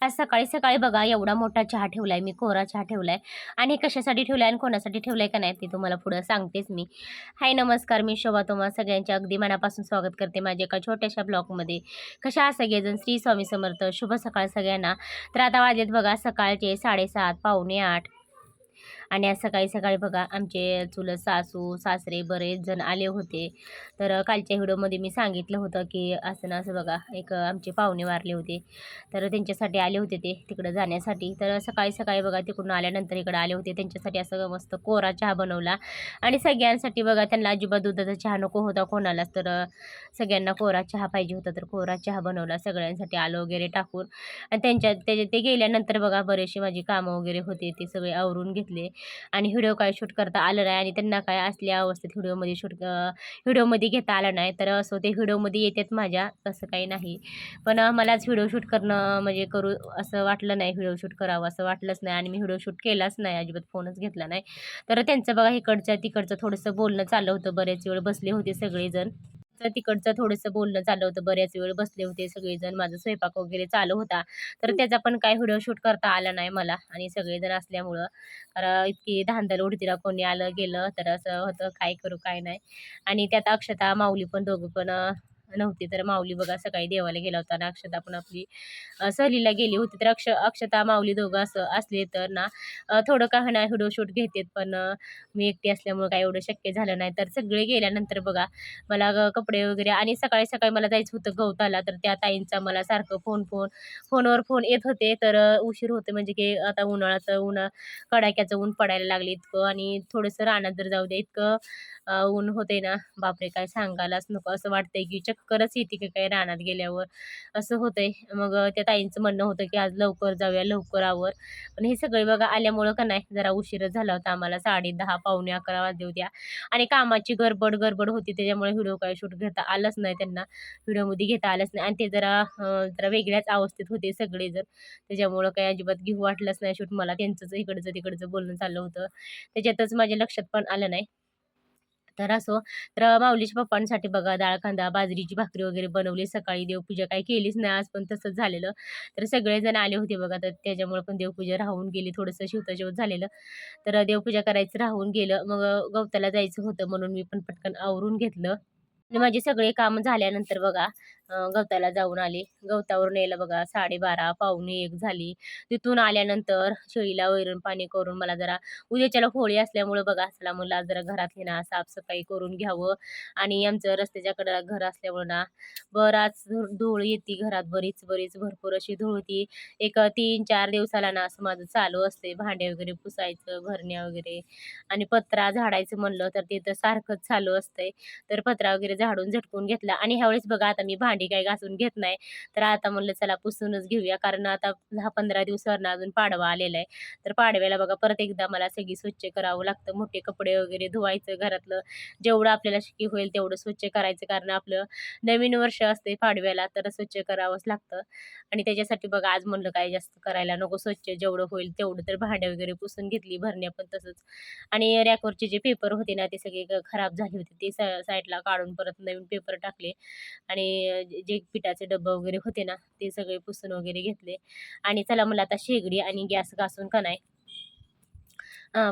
आज सकाळी सकाळी बघा एवढा मोठा चहा ठेवलाय मी, कोरा चहा ठेवलाय आणि कशासाठी ठेवलाय आणि कोणासाठी ठेवलाय का नाही ते तुम्हाला पुढं सांगतेच मी. हाय नमस्कार, मी शोभा तुम्हा सगळ्यांचे अगदी मनापासून स्वागत करते माझ्या एका छोट्याशा ब्लॉगमध्ये. कशा आहात सगळेजण? श्री स्वामी समर्थ. शुभ सकाळ सगळ्यांना. तर आता वाजलेत बघा सकाळचे 7:30 पावणे 8 आणि आज सकाळी-सकाळी बघा आमचे चुलत सासू-सासरे बरेच जण आले होते. तर कालच्या व्हिडिओमध्ये मी सांगितलं होतं, की असं ना असं बघा एक आमचे पाहुणे वारले होते. तर त्यांच्यासाठी आले होते ते तिकडं जाण्यासाठी. तर सकाळी-सकाळी बघा तिकडून आल्यानंतर इकडं आले होते. त्यांच्यासाठी असं मस्त कोरा चहा बनवला आणि सगळ्यांसाठी बघा त्यांना अजिबात दुधाचा चहा नको होता कोणालाच. तर सगळ्यांना कोरा चहा पाहिजे होता. तर कोरा चहा बनवला सगळ्यांसाठी आलं वगैरे टाकून आणि ते गेल्यानंतर बघा बरेचसे माझी कामं वगैरे होते ते सगळे आवरून घेतले. आणि व्हिडिओ काय शूट करता आलं नाही आणि त्यांना काय असल्या अवस्थेत व्हिडिओमध्ये घेता आलं नाही. तर असं ते व्हिडिओमध्ये येतात माझ्या, तसं काही नाही. पण मलाच व्हिडिओ शूट करणं म्हणजे करू असं वाटलं नाही, व्हिडिओ शूट करावं असं वाटलंच नाही आणि मी व्हिडिओ शूट केलाच नाही, अजिबात फोनच घेतला नाही. तर त्यांचं बघा इकडचं तिकडचं थोडंसं बोलणं चाललं होतं, बरेच वेळ बसले होते सगळेजण. तर तिकडचं थोडंसं बोलणं चाललं होतं, बऱ्याच वेळ बसले होते सगळेजण, माझा स्वयंपाक वगैरे चालू होता. तर त्याचा पण काही व्हिडिओ शूट करता आला नाही मला आणि सगळेजण असल्यामुळं तर इतकी धांदल उडती ना, कोणी आलं गेलं तर असं होतं काय करू काय नाही. आणि त्यात अक्षता माऊली पण दोघं पण नव्हती. तर माऊली बघा सकाळी देवाला गेला होता आणि अक्षता पण आपली सहलीला गेली होती. तर अक्षता माऊली दोघं असं असले तर ना थोडं का होईना व्हिडिओ शूट घेतात. पण मी एकटी असल्यामुळं काही एवढं शक्य झालं नाही. तर सगळे गेल्यानंतर बघा मला कपडे वगैरे आणि सकाळी-सकाळी मला जायचं होतं गवताला. तर त्या ताईंचा मला सारखं फोनवर फोन येत होते. तर उशीर होते म्हणजे की आता उन्हाळ्याचं कडाक्याचं ऊन पडायला लागले इतकं आणि थोडंसं रानात जर जाऊ दे इतकं ऊन होते ना, बापरे! काय सांगायलाच नको. असं वाटतंय की चक्करच येते की काय रानात गेल्यावर, असं होतंय. मग त्या ताईंचं म्हणणं होतं की आज लवकर जाऊया, लवकर आवर. पण हे सगळे बघा आल्यामुळं का नाही जरा उशीरच झाला होता आम्हाला. 10:30 पावणे 11 वाजले होत्या आणि कामाची गडबड होती त्याच्यामुळे व्हिडिओ काही शूट घेता आलंच नाही त्यांना. व्हिडिओमध्ये घेता आलंच नाही आणि ते जरा वेगळ्याच अवस्थेत होते सगळेजण. त्याच्यामुळं काही अजिबात घेऊ वाटलंच नाही शूट मला. त्यांचंच इकडचं-तिकडचं बोलणं चाललं होतं. त्याच्यातच माझ्या लक्षात पण आलं नाही. तर असो, तर माऊलीच्या पप्पांसाठी बघा डाळ, कांदा, बाजरीची भाकरी वगैरे बनवली. सकाळी देवपूजा काही केलीच नाही आज, पण तसंच झालेलं. तर सगळेजण आले होते बघा, तर त्याच्यामुळे पण देवपूजा राहून गेली. थोडंसं शिवता-शिवत झालेलं. तर देवपूजा करायचं राहून गेलं. मग गवताला जायचं होतं म्हणून मी पण पटकन आवरून घेतलं. आणि माझे सगळे कामं झाल्यानंतर बघा गवताला जाऊन आले. गवतावरून यायला बघा 12:30 पावणे 1 झाली. तिथून आल्यानंतर शेळीला वैरण पाणी करून मला जरा उद्याच्याला होळी असल्यामुळं बघा चला म्हणलं आज जरा घरातली ना साफ-सफाई करून घ्यावं आणि आमचं रस्त्याच्या कडेला घर असल्यामुळं ना बराच धूळ येते घरात बरीच भरपूर अशी धूळ होती. एक 3-4 दिवसाला ना असं माझं चालू असते भांडे वगैरे पुसायचं, भरण्या वगैरे आणि पत्रा झाडायचं म्हणलं तर ते तर सारखंच चालू असतंय. तर पत्रा वगैरे झाडून झटकून घेतला आणि ह्यावेळेस बघा आता मी भांडी काही घासून घेत नाही. तर आता म्हणलं चला पुसूनच घेऊया कारण आता 10-15 दिवसावरनं अजून पाडवा आलेला आहे. तर पाडव्याला बघा परत एकदा मला सगळी स्वच्छ करावं लागतं. मोठे कपडे वगैरे धुवायचं घरातलं. जेवढं आपल्याला शक्य होईल तेवढं स्वच्छ करायचं कारण आपलं नवीन वर्ष असते पाडव्याला तर स्वच्छ करावंच लागतं. आणि त्याच्यासाठी बघा आज म्हणलं काही जास्त करायला नको स्वच्छ जेवढं होईल तेवढं तर भांडे वगैरे पुसून घेतली, भरण्या पण तसंच. आणि रॅकवरचे जे पेपर होते ना ते सगळे खराब झाले होते. ते साईडला काढून परत नवीन पेपर टाकले आणि जे पिठाचे डब्बं वगैरे होते ना ते सगळे पुसून वगैरे घेतले. आणि चला मला आता शेगडी आणि गॅस घासून का नाही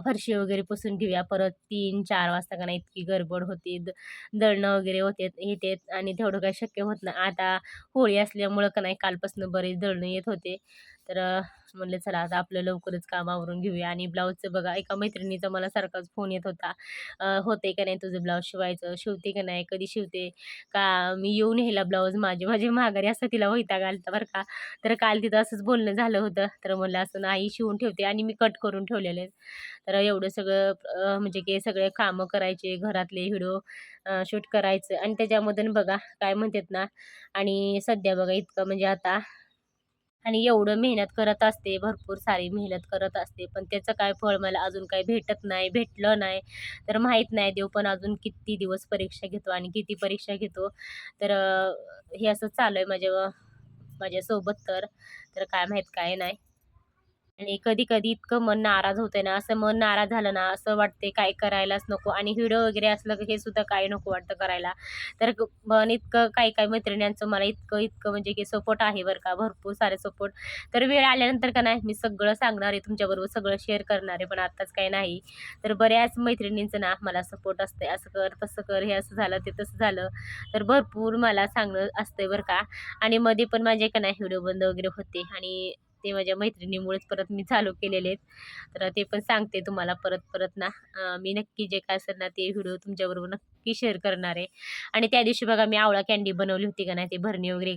फरशी वगैरे पुसून घेऊया. परत 3-4 वाजता का नाही इतकी गडबड होती. दळणं वगैरे येतेत आणि तेवढं काही शक्य होत नाही. आता होळी असल्यामुळं का नाही कालपासून बरेच दळणं येत होते. तर म्हणलं चला आता आपलं लवकरच काम आवरून घेऊया. आणि ब्लाऊजचं बघा एका मैत्रिणीचा मला सारखाच फोन येत होता. "होतंय का नाही तुझं ब्लाऊज शिवायचं? शिवते का नाही? कधी शिवते? का मी येऊ न्यायला ब्लाऊज माझे माघारी?" असं तिला वैताग आला बरं का. तर काल तिथं असंच बोलणं झालं होतं. तर म्हणलं असं नाही शिवून ठेवते आणि मी कट करून ठेवलेले. तर एवढं सगळं म्हणजे की सगळे कामं करायचे, घरातले व्हिडिओ शूट करायचं आणि त्याच्यामधून बघा काय म्हणतात ना आणि सध्या बघा इतकं म्हणजे आता आणि एवढं मेहनत करत असते, भरपूर सारी मेहनत करत असते, पण त्याचं काय फळ मला अजून काही भेटत नाही, भेटलं नाही. तर माहीत नाही देव पण अजून किती दिवस परीक्षा घेतो आणि किती परीक्षा घेतो. तर हे असं चालू आहे माझ्यासोबत तर. तर काय माहीत काय नाही. आणि कधी-कधी इतकं मन नाराज होतंय ना, असं मन नाराज झालं ना, असं वाटतंय काय करायलाच नको आणि व्हिडिओ वगैरे असलं की हे सुद्धा काय नको वाटतं करायला. तर पण इतकं काही-काही मैत्रिणींचं मला इतकं म्हणजे की सपोर्ट आहे बरं का, भरपूर सारे सपोर्ट. तर वेळ आल्यानंतर का नाही मी सगळं सांगणार आहे तुमच्याबरोबर, सगळं शेअर करणार आहे, पण आत्ताच काही नाही. तर बऱ्याच मैत्रिणींचं ना मला सपोर्ट असते, असं कर, तसं कर, हे असं झालं, ते तसं झालं. तर भरपूर मला सांगणं असतंय बरं का. आणि मध्ये पण माझे का नाही व्हिडिओ बंद वगैरे होते आणि ते माझ्या मैत्रिणीमुळेच परत मी चालू केलेले आहेत. तर ते पण सांगते तुम्हाला परत-परत ना. मी नक्की जे काय असेल ना ते व्हिडिओ तुमच्याबरोबर नक्की शेअर करणार आहे. आणि त्या दिवशी बघा मी आवळा कँडी बनवली होती का नाही, ते भरणी वगैरे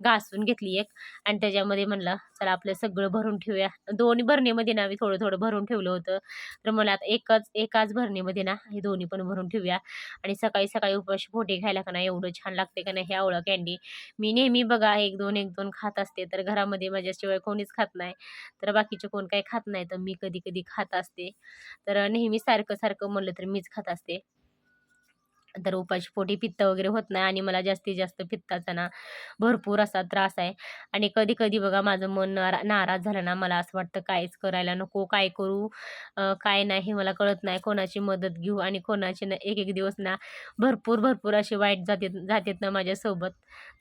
घासून घेतली एक आणि त्याच्यामध्ये म्हणलं चला आपलं सगळं भरून ठेवूया. दोन्ही भरणीमध्ये ना मी थोडं-थोडं भरून ठेवलं होतं. तर मला आता एकाच भरणीमध्ये ना हे दोन्ही पण भरून ठेवूया आणि सकाळी-सकाळी उपाशी पोटी खायला का नाही एवढं छान लागते का नाही हे आवळा कँडी. मी नेहमी बघा 1-2 खात असते. तर घरामध्ये माझ्याशिवाय कोणीच खात नाही. तर बाकीचे कोण काही खात नाही. तर मी कधी-कधी खात असते. तर नेहमी सारखं-सारखं म्हणलं तर मीच खात असते. तर उपाशी पोटी पित्त वगैरे होत नाही आणि मला जास्तीत जास्त पित्ताचा ना भरपूर असा त्रास आहे. आणि कधी-कधी बघा माझं मन नाराज झालं ना, मला असं वाटतं काहीच करायला नको, काय करू, काय नाही हे मला कळत नाही. कोणाची मदत घेऊ आणि कोणाची ना एक-एक दिवस ना भरपूर असे वाईट जातात जातात ना माझ्यासोबत.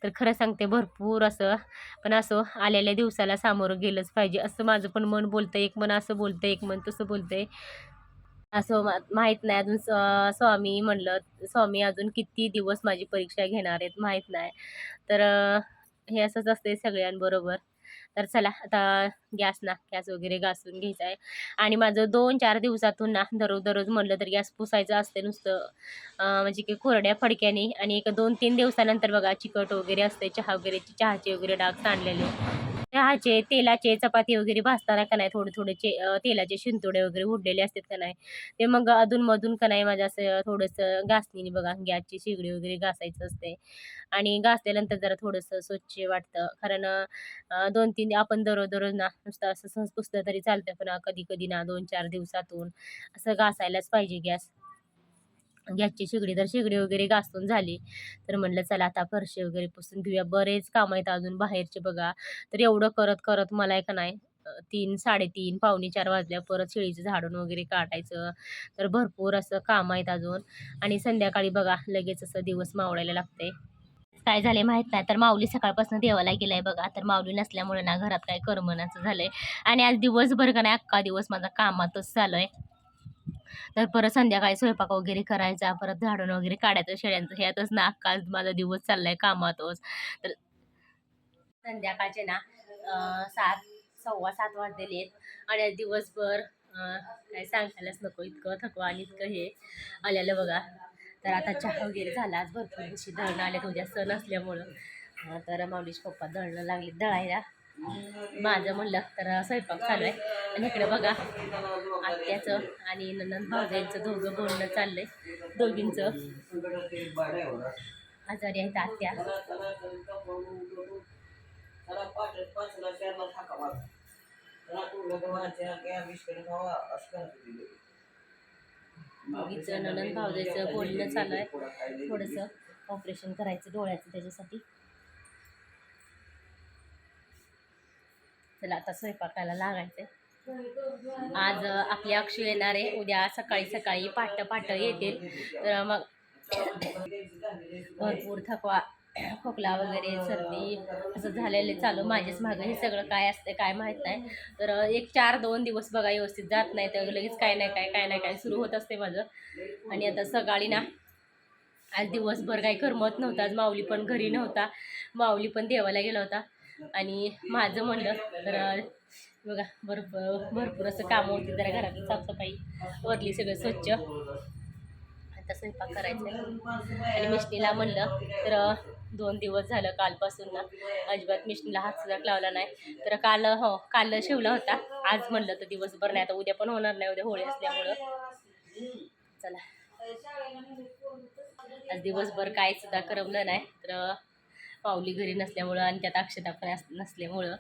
तर खरं सांगते भरपूर असं, पण असं आलेल्या दिवसाला सामोरं गेलंच पाहिजे असं माझं पण मन बोलतंय. एक मन असं बोलतंय, एक मन तसं बोलतंय. असं माहीत नाही अजून स्वामी म्हणलं, स्वामी अजून किती दिवस माझी परीक्षा घेणार आहेत माहीत नाही. तर हे असंच असतंय सगळ्यांबरोबर. तर चला आता गॅस वगैरे घासून घ्यायचा आहे आणि माझं 2-4 दिवसातून ना दररोज म्हणलं तर गॅस पुसायचं असते नुसतं, म्हणजे की कोरड्या फडक्याने. आणि एक 2-3 दिवसानंतर बघा चिकट वगैरे असते, चहाचे वगैरे डाग सांडलेले. चहाचे, तेलाचे, चपाती वगैरे भाजताना का नाही थोडे-थोडे तेलाचे शिंतोडे वगैरे उडलेले असतात का नाही, ते मग अधून-मधून का नाही माझं असं थोडंसं घासणीने बघा गॅसची शेगडी वगैरे घासायचं असते. आणि घासल्यानंतर जरा थोडंसं स्वच्छ वाटतं. कारण 2-3 आपण दररोज ना नुसतं असं सहज पुसलं तरी चालतं, पण कधी-कधी ना 2-4 दिवसातून असं घासायलाच पाहिजे गॅस. गॅसची शेगडी वगैरे घासून झाली. तर म्हटलं चला आता फरशी वगैरे पुसून घेऊया. बरेच कामं आहेत अजून बाहेरचे बघा. तर एवढं करत मला आहे का नाही 3, 3:30, पावणे 4 वाजल्या. परत शेळीचं झाडून वगैरे काढायचं. तर भरपूर असं कामं आहेत अजून. आणि संध्याकाळी बघा लगेच असं दिवस मावळायला लागतंय. काय झालंय माहीत नाही. तर माऊली सकाळपासून देवाला गेलाय बघा. तर माऊली नसल्यामुळे ना घरात काय करमनाचं झालंय. आणि आज दिवसभर का नाही अख्खा दिवस माझा कामातच चालू. तर परत संध्याकाळी स्वयंपाक वगैरे करायचा, परत झाडून वगैरे काढायचं शेळ्यांचं, ह्यातच ना अख्खा आज माझा दिवस चाललाय कामातच. तर संध्याकाळचे ना 7, 7:15 वाजलेले आहेत आणि आज दिवसभर काय सांगायलाच नको, इतकं थकवा आणि इतकं हे आलेलं बघा. तर आता चहा वगैरे झाला. आज भरपूर दिवशी दळणं आलेत, उद्या सण असल्यामुळं. तर माऊलीचे पप्पा दळणं लागले दळायला. माझं म्हणलं तर स्वयंपाक चालू आहे. आणि इकडे बघा आत्याचं आणि नणंद भावजाईंचं दोघं बोलणं चाललंय. दोघींचं आजारी आहेत आत्या. दोघींचं नणंद भावजाईचं बोलणं चालू आहे. थोडंसं ऑपरेशन करायचं डोळ्याचं, त्याच्यासाठी. चला आता स्वयंपाकाला लागायचंय. आज आपली अक्षू येणार आहे उद्या सकाळी पहाटे येतील. तर मग भरपूर थकवा, खोकला वगैरे, सर्दी असं झालेलं चालू माझ्याच मागं. हे सगळं काय असतं काय माहीत नाही. तर एक 4-2 दिवस बघा व्यवस्थित जात नाही, तर लगेच काय नाही काय सुरू होत असते माझं. आणि आता सकाळी ना आज दिवसभर काही करमत नव्हतं. आज माऊली पण घरी नव्हता, माऊली पण देवाला गेला होता. आणि माझं म्हणलं तर बघा भरपूर असं कामं होती. जरा घरातली साफसफाई वरली सगळं स्वच्छ. आता स्वयंपाक करायचं आहे. आणि मिष्टीला म्हणलं तर 2 दिवस झालं कालपासून ना अजिबात मिष्टीला हात सुद्धा लावला नाही. तर काल शिवला होता. आज म्हणलं तर दिवसभर नाही, आता उद्या पण होणार नाही, उद्या होळी असल्यामुळं. चला आज दिवसभर काय सुद्धा करमलं नाही. तर माऊली घरी नसल्यामुळं आणि त्यात अक्षता पण नसल्यामुळं